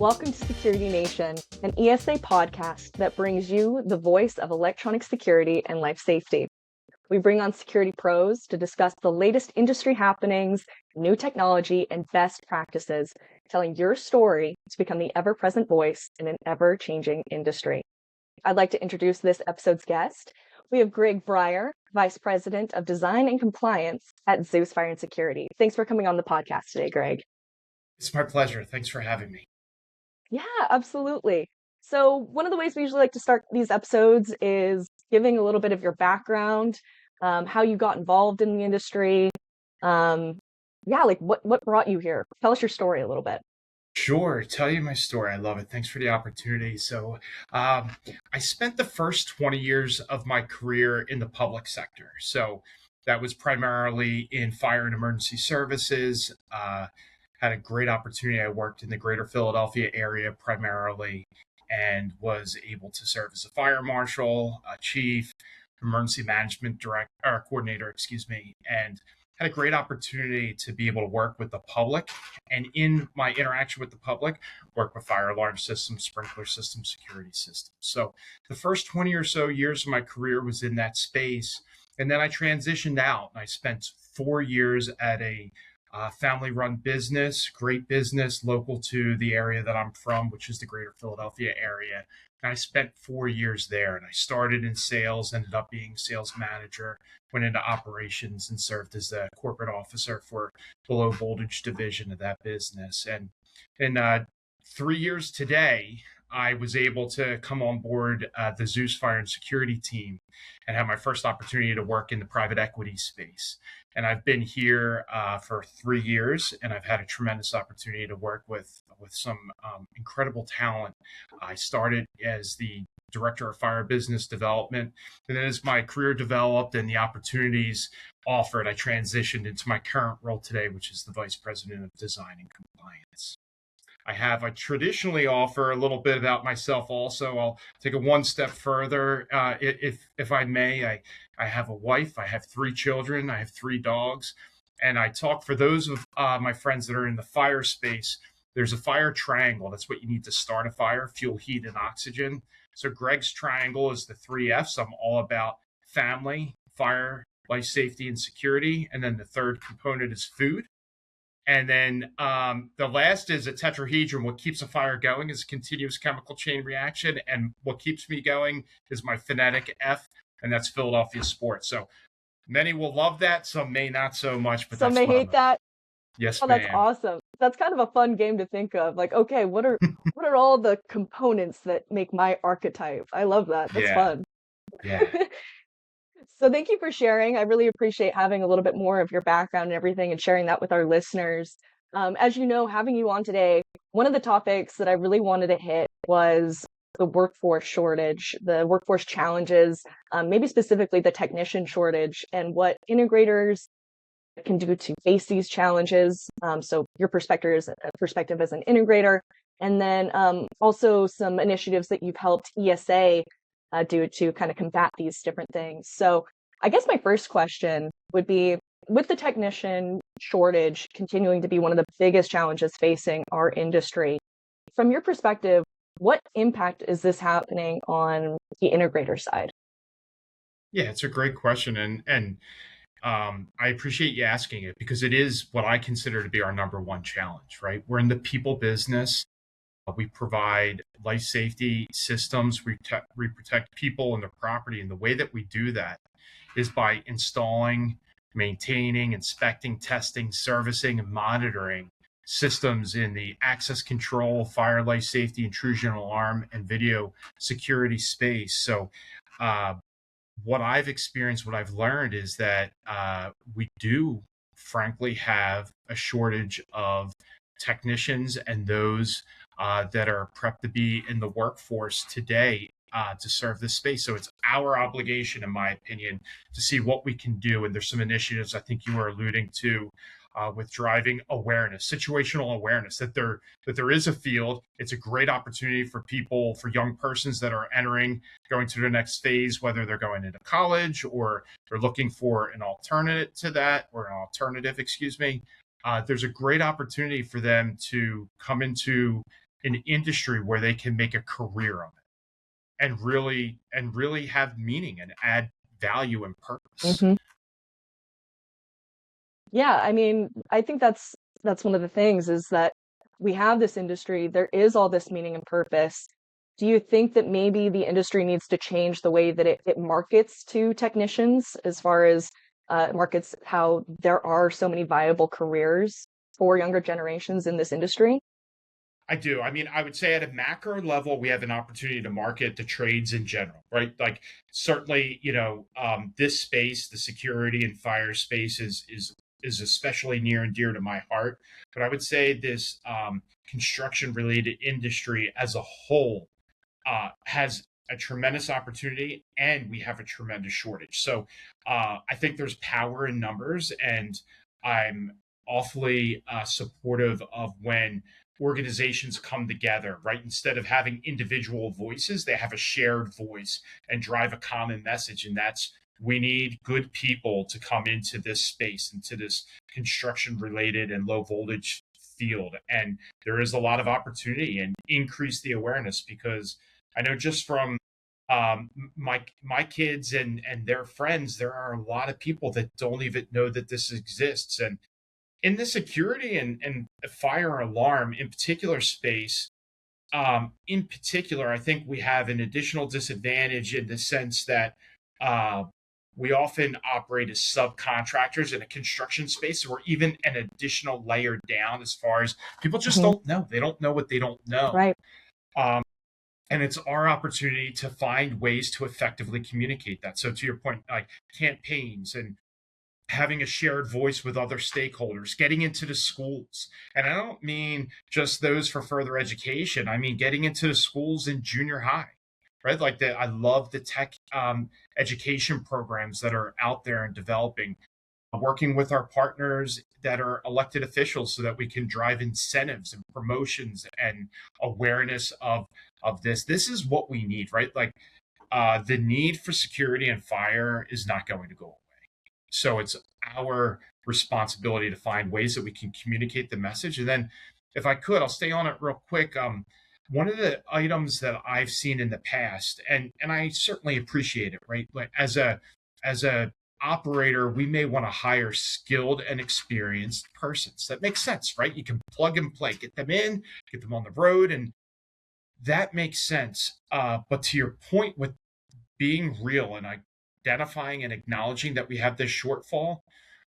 Welcome to Security Nation, an ESA podcast that brings you the voice of electronic security and life safety. We bring on security pros to discuss the latest industry happenings, new technology, and best practices, telling your story to become the ever-present voice in an ever-changing industry. I'd like to introduce this episode's guest. We have Breyer, Vice President of Design and Compliance at Zeus Fire Security. Thanks for coming on the podcast today, Greg. It's my pleasure. Thanks for having me. Yeah, absolutely. So one of the ways we usually like to start these episodes is giving a little bit of your background, how you got involved in the industry. What brought you here? Tell us your story a little bit. Sure. Tell you my story. I love it. Thanks for the opportunity. So I spent the first 20 years of my career in the public sector. So that was primarily in fire and emergency services. Had a great opportunity. I worked in the greater Philadelphia area primarily and was able to serve as a fire marshal, a chief, emergency management coordinator, and had a great opportunity to be able to work with the public. And in my interaction with the public, work with fire alarm systems, sprinkler systems, security systems. So the first 20 or so years of my career was in that space. And then I transitioned out and I spent 4 years at a family-run business, great business, local to the area that I'm from, which is the greater Philadelphia area. And I spent 4 years there, and I started in sales, ended up being sales manager, went into operations, and served as the corporate officer for the low voltage division of that business. And in 3 years today, I was able to come on board the Zeus Fire Security team and have my first opportunity to work in the private equity space. And I've been here for 3 years, and I've had a tremendous opportunity to work with some incredible talent. I started as the director of fire business development, and then as my career developed and the opportunities offered, I transitioned into my current role today, which is the vice president of design and compliance. I traditionally offer a little bit about myself also. I'll take it one step further, if I may. I have a wife, I have 3 children, I have 3 dogs, and I talk for those of my friends that are in the fire space. There's a fire triangle. That's what you need to start a fire: fuel, heat, and oxygen. So Greg's triangle is the 3 F's. I'm all about family, fire, life safety, and security. And then the third component is food. And then the last is a tetrahedron. What keeps a fire going is a continuous chemical chain reaction. And what keeps me going is my phonetic F, and that's Philadelphia sports. So many will love that. Some may not so much. But some may hate that. Yes, ma'am. That's awesome. That's kind of a fun game to think of. Like, okay, what are all the components that make my archetype? I love that. That's fun. Yeah. So thank you for sharing. I really appreciate having a little bit more of your background and everything and sharing that with our listeners. As you know, having you on today, one of the topics that I really wanted to hit was the workforce shortage, the workforce challenges, maybe specifically the technician shortage and what integrators can do to face these challenges. So your perspective as an integrator, and then also some initiatives that you've helped ESA do to kind of combat these different things. So I guess my first question would be, with the technician shortage continuing to be one of the biggest challenges facing our industry, from your perspective, what impact is this happening on the integrator side? Yeah, it's a great question. And I appreciate you asking it, because it is what I consider to be our number one challenge, right? We're in the people business. We provide life safety systems. We protect people and their property. And the way that we do that is by installing, maintaining, inspecting, testing, servicing, and monitoring systems in the access control, fire, life safety, intrusion alarm, and video security space. So what I've experienced, what I've learned is that we do, frankly, have a shortage of technicians and those that are prepped to be in the workforce today to serve this space. So it's our obligation, in my opinion, to see what we can do. And there's some initiatives I think you were alluding to with driving awareness, situational awareness, that there is a field. It's a great opportunity for people, for young persons that are going to their next phase, whether they're going into college or they're looking for an alternative to that, or an alternative, There's a great opportunity for them to come into an industry where they can make a career of it and really have meaning and add value and purpose. Hmm. Yeah, I mean, I think that's one of the things is that we have this industry, there is all this meaning and purpose. Do you think that maybe the industry needs to change the way that it markets to technicians as far as markets how there are so many viable careers for younger generations in this industry? I do. I mean, I would say at a macro level, we have an opportunity to market the trades in general, right? Like certainly, this space, the security and fire space, is especially near and dear to my heart. But I would say this construction related industry as a whole has a tremendous opportunity, and we have a tremendous shortage. So I think there's power in numbers, and I'm awfully supportive of when organizations come together, right? Instead of having individual voices, they have a shared voice and drive a common message. And that's we need good people to come into this space, into this construction related and low voltage field. And there is a lot of opportunity and increase the awareness because I know just from my kids and their friends, there are a lot of people that don't even know that this exists. And in the security and fire alarm in particular space, in particular, I think we have an additional disadvantage in the sense that uh, we often operate as subcontractors in a construction space, or even an additional layer down as far as people just Hmm. don't know. They don't know what they don't know. Right. Um, and it's our opportunity to find ways to effectively communicate that. So to your point, like campaigns and having a shared voice with other stakeholders, getting into the schools. And I don't mean just those for further education. I mean getting into the schools in junior high, right? Like that. I love the tech education programs that are out there and developing, working with our partners that are elected officials so that we can drive incentives and promotions and awareness of this. This is what we need, right? Like the need for security and fire is not going to go away. So it's our responsibility to find ways that we can communicate the message. And then, if I could, I'll stay on it real quick. One of the items that I've seen in the past, and I certainly appreciate it, right? Like as a operator, we may want to hire skilled and experienced persons. That makes sense, right? You can plug and play, get them in, get them on the road, and that makes sense. But to your point with being real and identifying and acknowledging that we have this shortfall,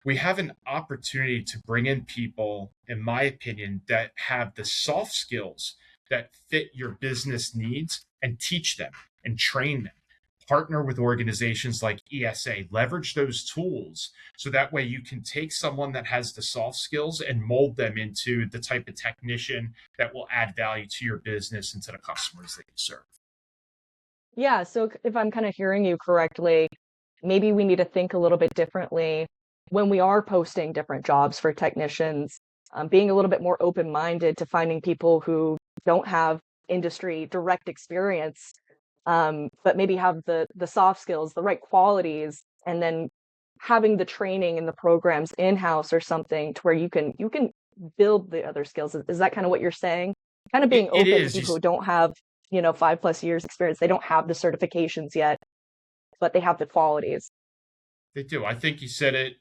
we have an opportunity to bring in people, in my opinion, that have the soft skills that fit your business needs and teach them and train them. Partner with organizations like ESA, leverage those tools so that way you can take someone that has the soft skills and mold them into the type of technician that will add value to your business and to the customers that you serve. Yeah, so if I'm kind of hearing you correctly, maybe we need to think a little bit differently when we are posting different jobs for technicians, being a little bit more open-minded to finding people who don't have industry direct experience, but maybe have the soft skills, the right qualities, and then having the training and the programs in-house or something to where you can build the other skills. Is that kind of what you're saying? Kind of being It open to is. people who don't have, 5+ years experience. They don't have the certifications yet, but they have the qualities. They do. I think you said it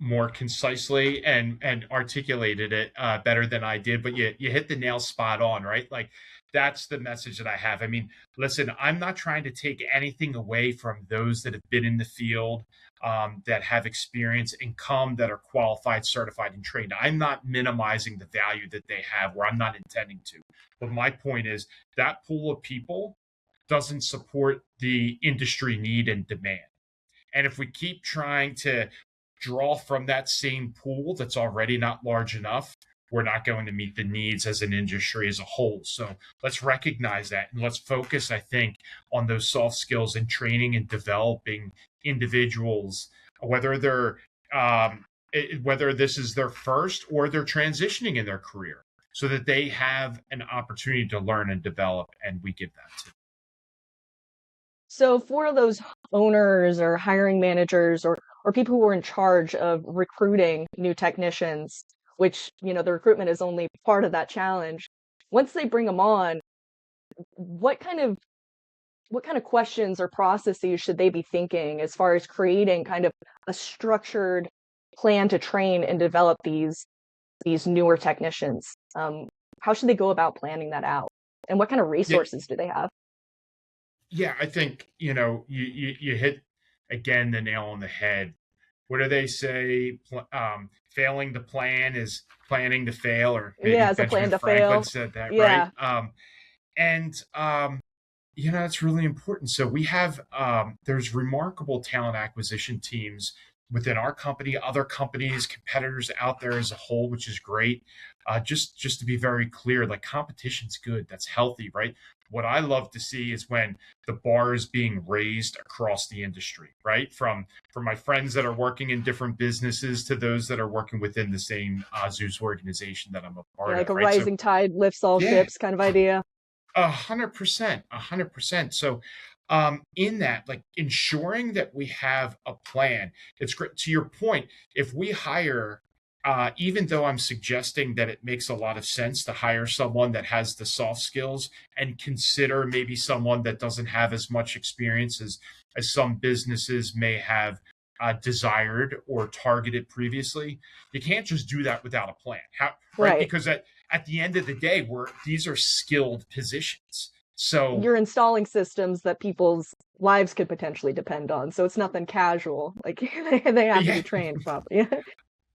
more concisely and articulated it better than I did. But you hit the nail spot on, right? Like that's the message that I have. I mean, listen, I'm not trying to take anything away from those that have been in the field, that have experience and come that are qualified, certified, and trained. I'm not minimizing the value that they have, or I'm not intending to. But my point is that pool of people doesn't support the industry need and demand. And if we keep trying to draw from that same pool that's already not large enough, we're not going to meet the needs as an industry as a whole. So let's recognize that and let's focus, I think, on those soft skills and training and developing individuals, whether they're whether this is their first or they're transitioning in their career, so that they have an opportunity to learn and develop, and we give that to them. So for those owners or hiring managers or people who are in charge of recruiting new technicians, which, the recruitment is only part of that challenge, once they bring them on, what kind of what kind of questions or processes should they be thinking as far as creating kind of a structured plan to train and develop these newer technicians? How should they go about planning that out? And what kind of Yeah, resources do they have? yeah, I think, you hit again the nail on the head. What do they say? Failing to plan is planning to fail, or Yeah, maybe as a Benjamin plan to Franklin fail. said that, right? Yeah, And It's really important. So we have there's remarkable talent acquisition teams within our company, other companies, competitors out there as a whole, which is great. Just to be very clear, like competition's good. That's healthy, right? What I love to see is when the bar is being raised across the industry, right? From my friends that are working in different businesses to those that are working within the same Zeus organization that I'm a yeah, part like of, a right? So rising tide lifts all yeah, ships kind of idea. 100%, 100%. So, in that, like ensuring that we have a plan, it's great. To your point, if we hire, even though I'm suggesting that it makes a lot of sense to hire someone that has the soft skills and consider maybe someone that doesn't have as much experience as some businesses may have desired or targeted previously, you can't just do that without a plan. How, right? Right. Because at the end of the day, these are skilled positions. So You're installing systems that people's lives could potentially depend on. So it's nothing casual. Like they have to yeah, be trained properly.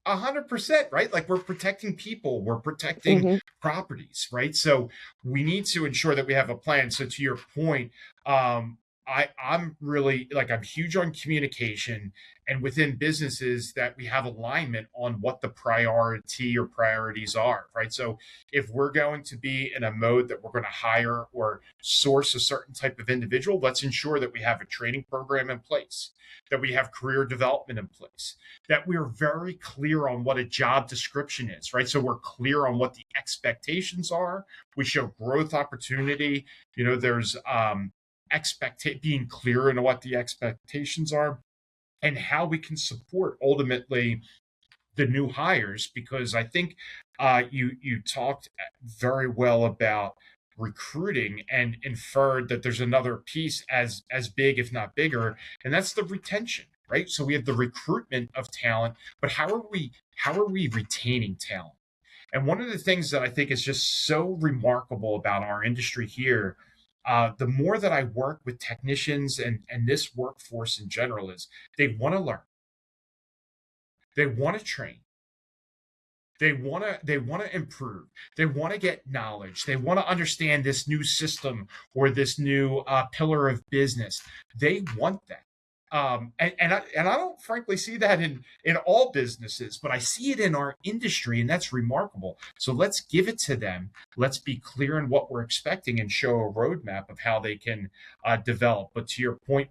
100%, right? Like we're protecting people, we're protecting Hmm. properties, right? So we need to ensure that we have a plan. So to your point, I'm really like I'm huge on communication and within businesses that we have alignment on what the priority or priorities are, right? So if we're going to be in a mode that we're going to hire or source a certain type of individual, let's ensure that we have a training program in place, that we have career development in place, that we're very clear on what a job description is, right? So we're clear on what the expectations are. We show growth opportunity. There's being clear in what the expectations are and how we can support ultimately the new hires, because I think you talked very well about recruiting and inferred that there's another piece as big, if not bigger, and that's the retention, right? So we have the recruitment of talent, but how are we retaining talent? And one of the things that I think is just so remarkable about our industry here, the more that I work with technicians and this workforce in general, is they want to learn, they want to train, they want to improve. They want to get knowledge. They want to understand this new system or this new pillar of business. They want that. And I don't frankly see that in all businesses, but I see it in our industry, and that's remarkable. So let's give it to them. Let's be clear in what we're expecting and show a roadmap of how they can develop. But to your point,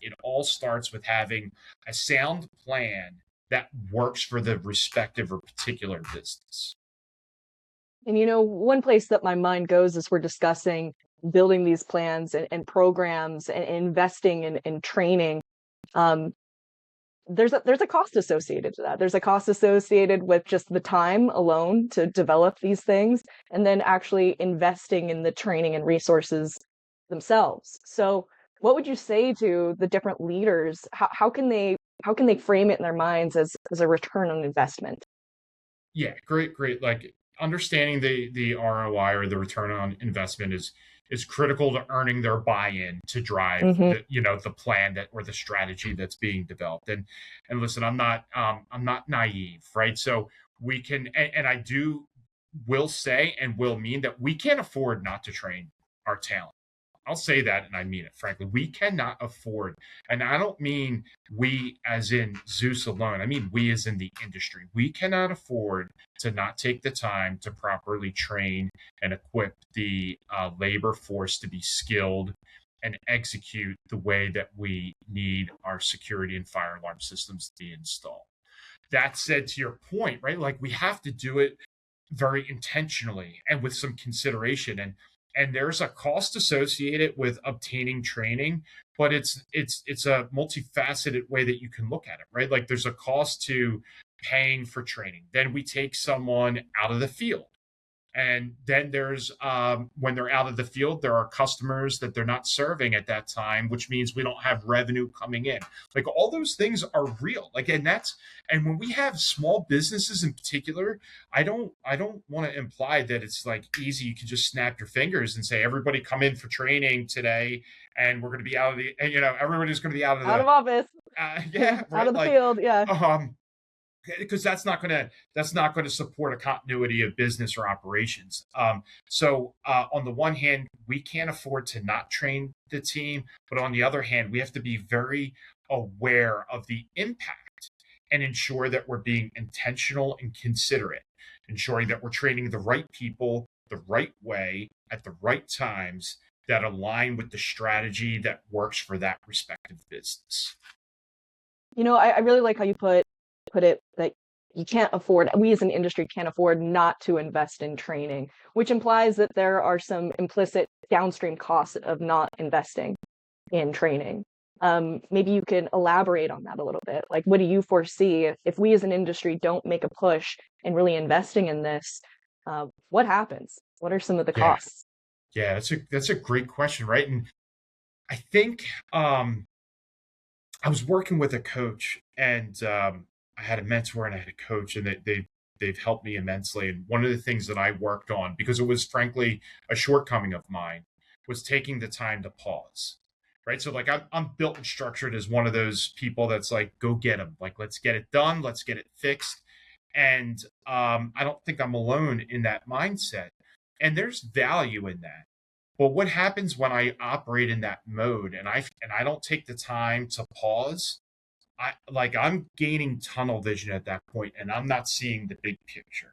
it all starts with having a sound plan that works for the respective or particular business. And one place that my mind goes as we're discussing building these plans and programs and investing in training. Um, there's a cost associated to that. There's a cost associated with just the time alone to develop these things, and then actually investing in the training and resources themselves. So, what would you say to the different leaders? How can they frame it in their minds as a return on investment? Yeah, great, great. Like understanding the ROI or the return on investment is critical to earning their buy-in to drive Hmm. the plan that or the strategy that's being developed. And listen, I'm not naive, right? So we can and I do will say and will mean that we can't afford not to train our talent. I'll say that and I mean it, frankly. We cannot afford, and I don't mean we as in Zeus alone. I mean we as in the industry. We cannot afford to not take the time to properly train and equip the labor force to be skilled and execute the way that we need our security and fire alarm systems to be installed. That said, to your point, right? Like we have to do it very intentionally and with some consideration, and there's a cost associated with obtaining training, but it's a multifaceted way that you can look at it, right? Like there's a cost to paying for training, then we take someone out of the field And then there's when they're out of the field, there are customers that they're not serving at that time, which means we don't have revenue coming in. Like all those things are real. Like, and when we have small businesses in particular, I don't want to imply that it's like easy. You can just snap your fingers and say, everybody come in for training today, and we're going to be out of the, and everybody's going to be out of Out the, of office, yeah, out right. of the Like, field. Yeah. because that's not going to support a continuity of business or operations. So on the one hand, we can't afford to not train the team, but on the other hand, we have to be very aware of the impact and ensure that we're being intentional and considerate, ensuring that we're training the right people the right way at the right times that align with the strategy that works for that respective business. I really like how you put it that we as an industry can't afford not to invest in training, which implies that there are some implicit downstream costs of not investing in training. Maybe you can elaborate on that a little bit. Like, what do you foresee if we as an industry don't make a push in really investing in this? What happens? What are some of the Yeah, costs? yeah, that's a great question, right? And I think I was working with a coach, and I had a mentor and I had a coach, and they've helped me immensely. And one of the things that I worked on, because it was frankly a shortcoming of mine, was taking the time to pause. Right. So like I'm built and structured as one of those people that's like, go get them. Like, let's get it done. Let's get it fixed. And I don't think I'm alone in that mindset. And there's value in that. But what happens when I operate in that mode and I don't take the time to pause? I'm gaining tunnel vision at that point and I'm not seeing the big picture.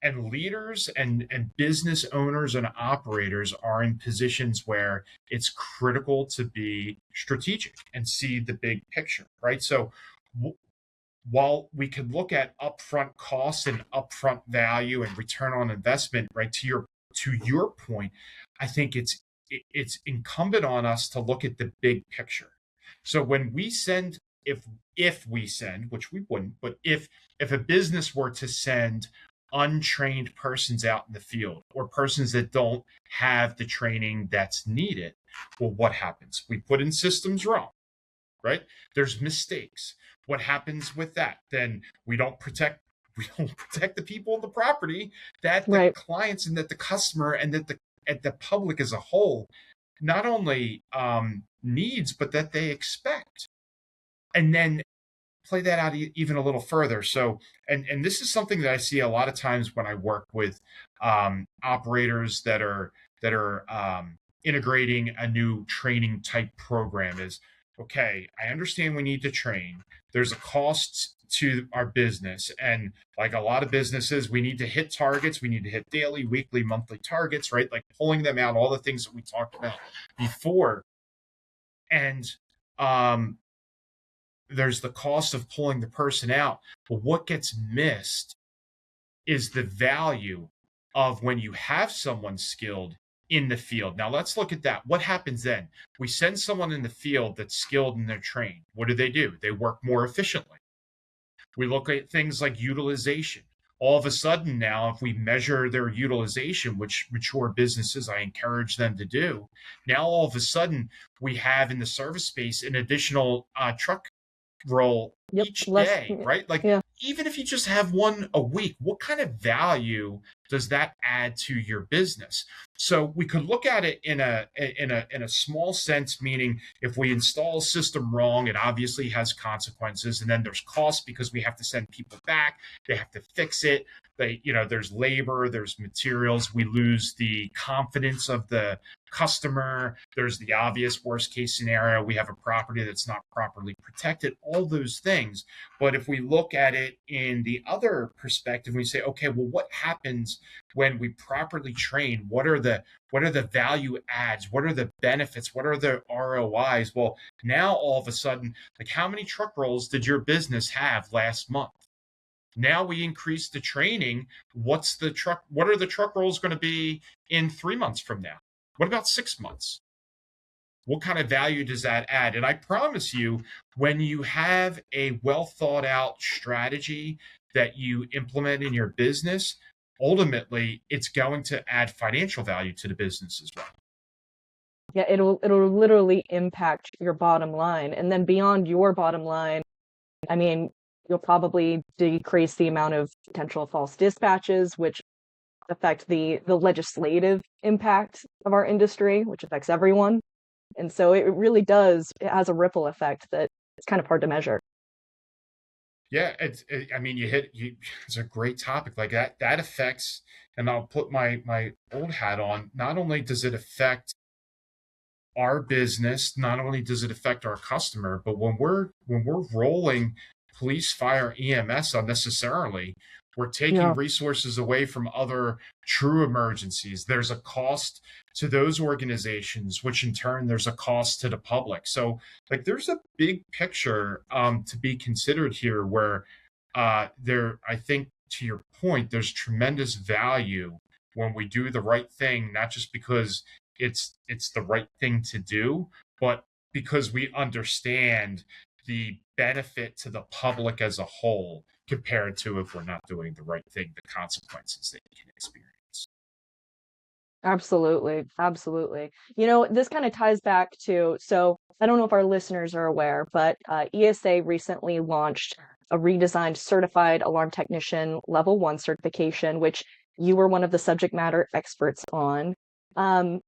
And leaders and business owners and operators are in positions where it's critical to be strategic and see the big picture, right? So while we could look at upfront costs and upfront value and return on investment, right, to your point, I think it's incumbent on us to look at the big picture. So when we send, if we send, which we wouldn't, but if a business were to send untrained persons out in the field or persons that don't have the training that's needed, well, what happens? We put in systems wrong, right? There's mistakes. What happens with that? Then we don't protect the people of the property that the Right. clients and that the customer and that the public as a whole not only needs but that they expect. And then play that out even a little further. So, and this is something that I see a lot of times when I work with operators that are integrating a new training type program. Is okay. I understand we need to train. There's a cost to our business, and like a lot of businesses, we need to hit targets. We need to hit daily, weekly, monthly targets, right? Like pulling them out, all the things that we talked about before, and um, there's the cost of pulling the person out. But what gets missed is the value of when you have someone skilled in the field. Now let's look at that. What happens then? We send someone in the field that's skilled and they're trained. What do? They work more efficiently. We look at things like utilization. All of a sudden now, if we measure their utilization, which mature businesses, I encourage them to do, now all of a sudden we have in the service space an additional truck roll Yep. each Less. day, right? Like Yeah. even if you just have one a week, what kind of value does that add to your business? So we could look at it in a small sense, meaning if we install a system wrong, it obviously has consequences, and then there's costs because we have to send people back, they have to fix it. There's labor, there's materials. We lose the confidence of the customer. There's the obvious worst case scenario. We have a property that's not properly protected, all those things. But if we look at it in the other perspective, we say, okay, well, what happens when we properly train? What are the value adds? What are the benefits? What are the ROIs? Well, now all of a sudden, like how many truck rolls did your business have last month? Now we increase the training. What are the truck rolls going to be in 3 months from now? What about 6 months? What kind of value does that add? And I promise you, when you have a well thought out strategy that you implement in your business, ultimately it's going to add financial value to the business as well. Yeah, it'll literally impact your bottom line. And then beyond your bottom line, I mean, you'll probably decrease the amount of potential false dispatches, which affect the legislative impact of our industry, which affects everyone. And so it really does, it has a ripple effect that it's kind of hard to measure. Yeah, I mean, it's a great topic like that. That affects, and I'll put my old hat on. Not only does it affect our business, not only does it affect our customer, but when we're rolling police, fire, EMS unnecessarily, we're taking Yeah. resources away from other true emergencies. There's a cost to those organizations, which in turn there's a cost to the public. So like there's a big picture to be considered here where there I think to your point, there's tremendous value when we do the right thing, not just because it's the right thing to do, but because we understand the benefit to the public as a whole compared to if we're not doing the right thing, the consequences that you can experience. Absolutely. Absolutely. You know, this kind of ties back to, so I don't know if our listeners are aware, but ESA recently launched a redesigned certified alarm technician level one certification, which you were one of the subject matter experts on. Um,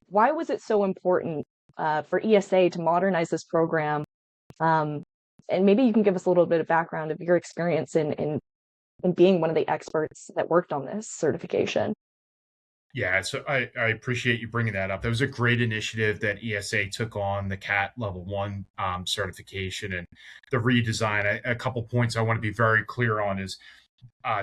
why was it so important for ESA to modernize this program? Um, and maybe you can give us a little bit of background of your experience in being one of the experts that worked on this certification. Yeah, so I appreciate you bringing that up. That was a great initiative that ESA took on the CAT Level 1 certification and the redesign. A couple points I want to be very clear on is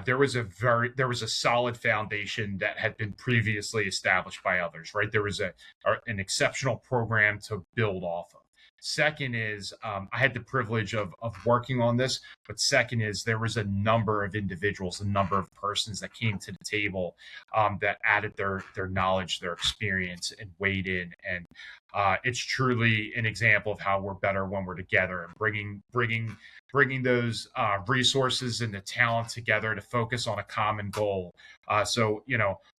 there was a solid foundation that had been previously established by others, right? There was an exceptional program to build off of. Second is I had the privilege of working on this, but second is there was a number of individuals, a number of persons that came to the table that added their knowledge, their experience, and weighed in. And it's truly an example of how we're better when we're together and bringing those resources and the talent together to focus on a common goal. So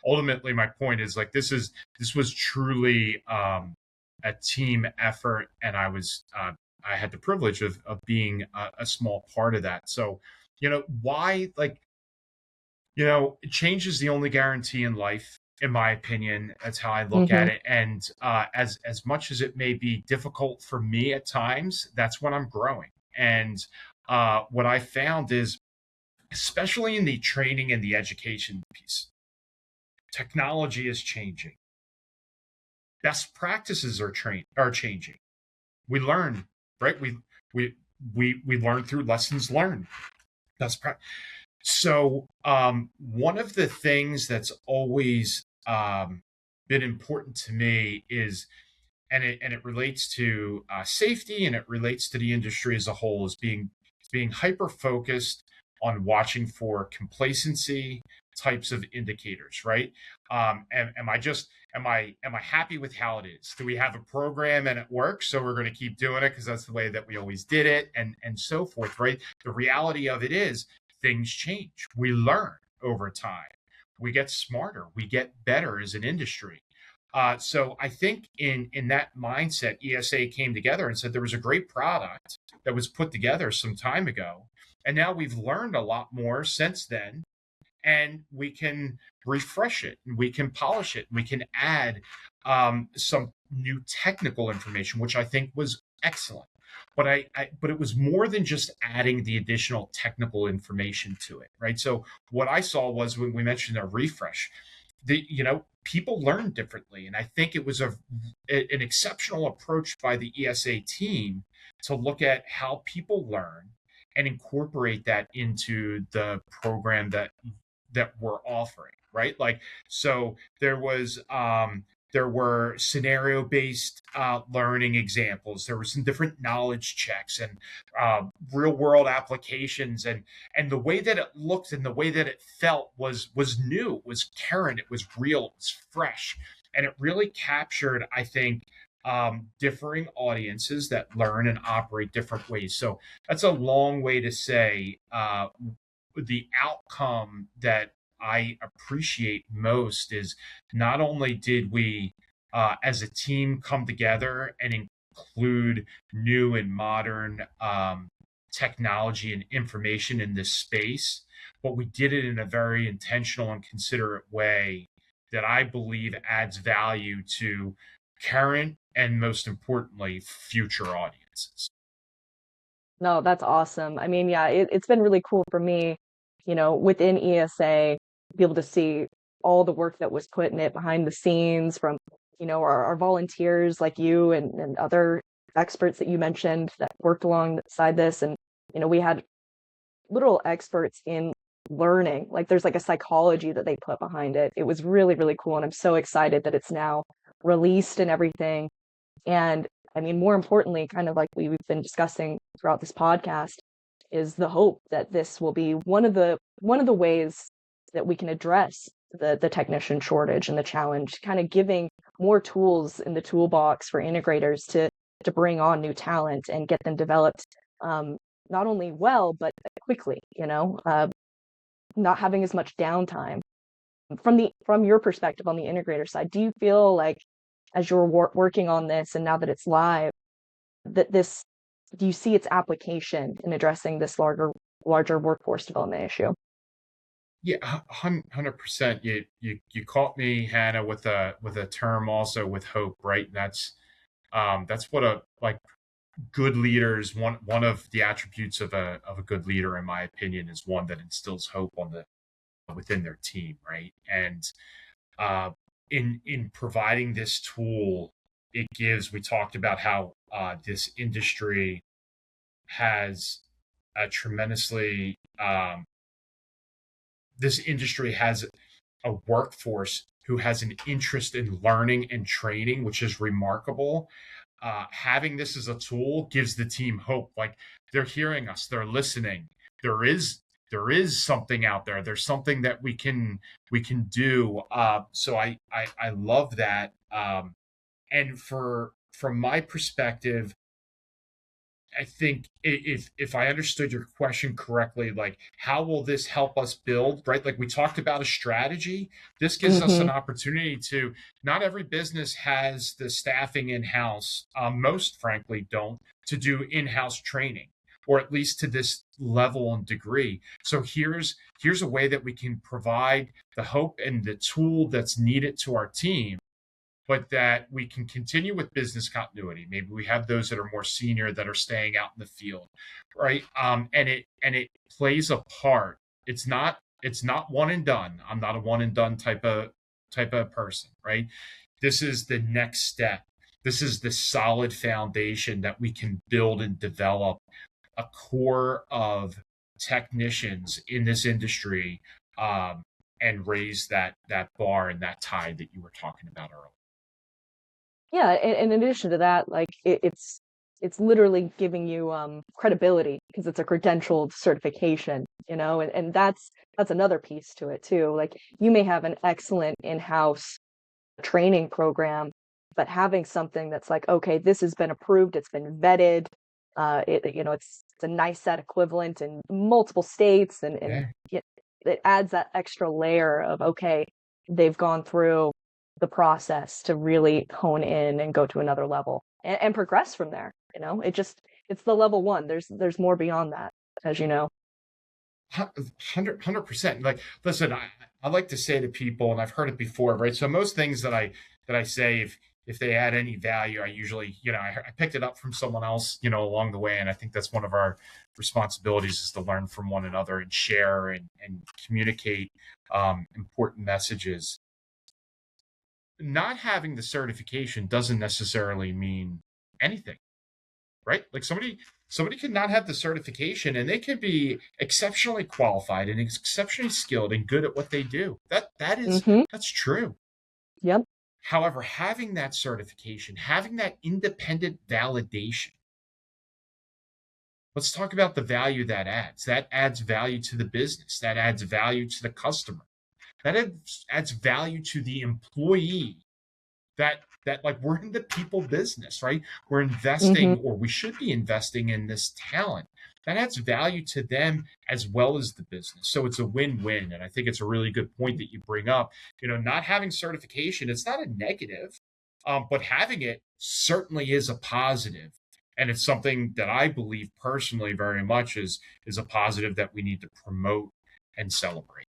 ultimately, my point is like this was truly a team effort, and I had the privilege of being a small part of that. So why change is the only guarantee in life. In my opinion, that's how I look Hmm. at it. And as much as it may be difficult for me at times, that's when I'm growing. And what I found is, especially in the training and the education piece, technology is changing. Best practices are changing. We learn, right? We we learn through lessons learned. Best practice. So, one of the things that's always been important to me is, and it relates to safety, and it relates to the industry as a whole, is being hyper focused on watching for complacency types of indicators, right? Am I happy with how it is? Do we have a program and it works, so we're going to keep doing it because that's the way that we always did it, and so forth, right? The reality of it is things change. We learn over time. We get smarter. We get better as an industry. So I think in that mindset, ESA came together and said there was a great product that was put together some time ago, and now we've learned a lot more since then, and we can refresh it, and we can polish it, and we can add some new technical information, which I think was excellent. But but it was more than just adding the additional technical information to it, right? So what I saw was when we mentioned a refresh, people learn differently, and I think it was an exceptional approach by the ESA team to look at how people learn and incorporate that into the program that we're offering, right? Like, so there were scenario based learning examples. There were some different knowledge checks and real world applications, and the way that it looked and the way that it felt was new, it was current, it was real, it was fresh, and it really captured, I think, differing audiences that learn and operate different ways. So that's a long way to say the outcome that I appreciate most is not only did we, as a team, come together and include new and modern technology and information in this space, but we did it in a very intentional and considerate way that I believe adds value to current and most importantly, future audiences. No, that's awesome. I mean, yeah, it's been really cool for me, within ESA, be able to see all the work that was put in it behind the scenes from, our volunteers like you and other experts that you mentioned that worked alongside this. And, we had literal experts in learning. Like there's like a psychology that they put behind it. It was really, really cool. And I'm so excited that it's now released and everything. And I mean, more importantly, kind of like we've been discussing throughout this podcast, is the hope that this will be one of the ways that we can address the technician shortage and the challenge, kind of giving more tools in the toolbox for integrators to bring on new talent and get them developed not only well but quickly. Not having as much downtime. From your perspective on the integrator side, do you feel like as you're working on this and now that it's live, that this do you see its application in addressing this larger workforce development issue? Yeah, 100%. You caught me, Hannah, with a term also with hope, right? And that's what a like good leaders, one of the attributes of a good leader, in my opinion, is one that instills hope on the within their team, right? And uh, in providing this tool, it gives. We talked about how has a tremendously this industry has a workforce who has an interest in learning and training, which is remarkable. Having this as a tool gives the team hope. Like they're hearing us, they're listening. There is something out there. There's something that we can do. So I love that. And from my perspective, I think if I understood your question correctly, like how will this help us build, right? Like we talked about a strategy. This gives us Mm-hmm. an opportunity to, not every business has the staffing in-house. Most frankly don't, to do in-house training, or at least to this level and degree. So here's a way that we can provide the hope and the tool that's needed to our team, but that we can continue with business continuity. Maybe we have those that are more senior that are staying out in the field, right? And it plays a part. It's not one and done. I'm not a one and done type of person, right? This is the next step. This is the solid foundation that we can build and develop a core of technicians in this industry, and raise that bar and that tide that you were talking about earlier. Yeah, and in addition to that, like it's literally giving you credibility because it's a credentialed certification, and that's another piece to it too. Like you may have an excellent in-house training program, but having something that's like, okay, this has been approved, it's been vetted, it's a NICET equivalent in multiple states, and Yeah. it adds that extra layer of, okay, they've gone through the process to really hone in and go to another level and progress from there. It's the level one. There's more beyond that, as you know. 100%. Like, listen, I like to say to people, and I've heard it before, right? So most things that I say, if they add any value, I usually, I picked it up from someone else, along the way. And I think that's one of our responsibilities, is to learn from one another and share and communicate important messages. Not having the certification doesn't necessarily mean anything, right? Like somebody could not have the certification and they could be exceptionally qualified and exceptionally skilled and good at what they do. Mm-hmm. That's true. Yep. However, having that certification, having that independent validation, let's talk about the value that adds. That adds value to the business. That adds value to the customer. That adds value to the employee that that like we're in the people business, right? We're Hmm. investing, or we should be investing in this talent that adds value to them as well as the business. So it's a win-win. And I think it's a really good point that you bring up. Not having certification, it's not a negative, but having it certainly is a positive. And it's something that I believe personally very much is a positive that we need to promote and celebrate.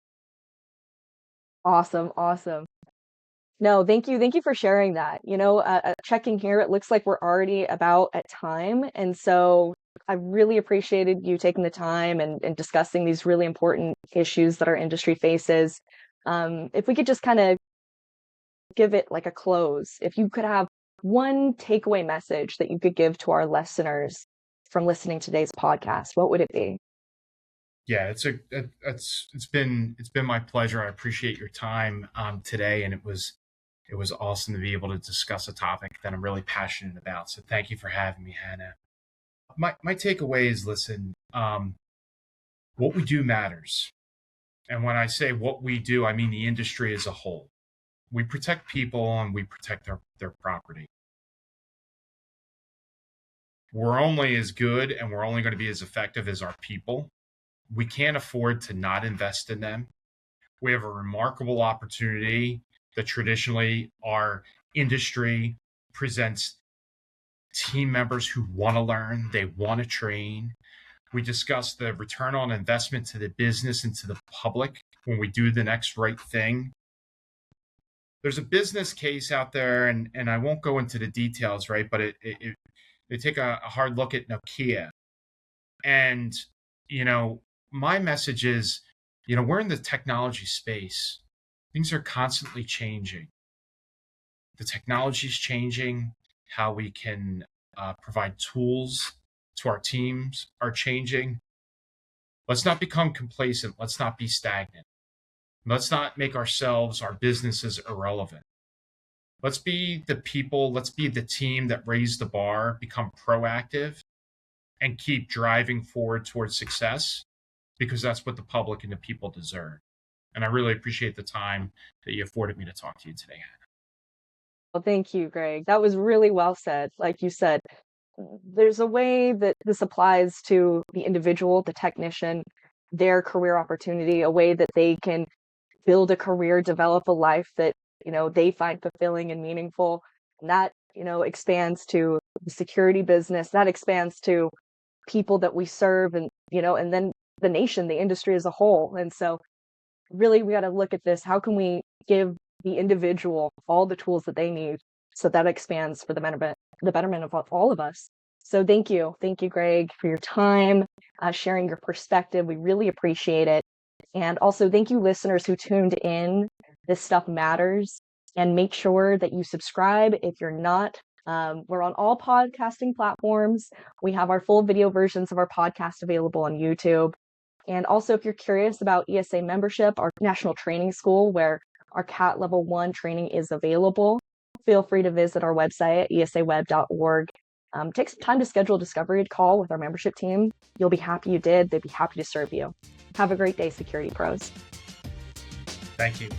Awesome, awesome. No, thank you for sharing that. Checking here, it looks like we're already about at time, and so I really appreciated you taking the time and discussing these really important issues that our industry faces. If we could just kind of give it like a close, if you could have one takeaway message that you could give to our listeners from listening to today's podcast, what would it be? Yeah, it's been my pleasure. I appreciate your time today, and it was awesome to be able to discuss a topic that I'm really passionate about. So thank you for having me, Hannah. My takeaway is, listen, what we do matters, and when I say what we do, I mean the industry as a whole. We protect people and we protect their property. We're only as good and we're only going to be as effective as our people. We can't afford to not invest in them. We have a remarkable opportunity that traditionally our industry presents team members who want to learn, they want to train. We discuss the return on investment to the business and to the public when we do the next right thing. There's a business case out there, and I won't go into the details, right? But they take a hard look at Nokia. And, you know, my message is, we're in the technology space. Things are constantly changing. The technology is changing. How we can provide tools to our teams are changing. Let's not become complacent. Let's not be stagnant. Let's not make ourselves, our businesses irrelevant. Let's be the people, let's be the team that raise the bar, become proactive, and keep driving forward towards success, because that's what the public and the people deserve. And I really appreciate the time that you afforded me to talk to you today. Well, thank you, Greg. That was really well said. Like you said, there's a way that this applies to the individual, the technician, their career opportunity, a way that they can build a career, develop a life that, they find fulfilling and meaningful. And that, expands to the security business, that expands to people that we serve and then the nation, the industry as a whole. And so really we got to look at this. How can we give the individual all the tools that they need so that expands for the betterment of all of us? So thank you, Greg, for your time, sharing your perspective. We really appreciate it. And also thank you, listeners who tuned in. This stuff matters, and make sure that you subscribe if you're not. We're on all podcasting platforms. We have our full video versions of our podcast available on YouTube. And also, if you're curious about ESA membership, our national training school, where our CAT Level 1 training is available, feel free to visit our website at esaweb.org. Take some time to schedule a discovery call with our membership team. You'll be happy you did. They'd be happy to serve you. Have a great day, security pros. Thank you.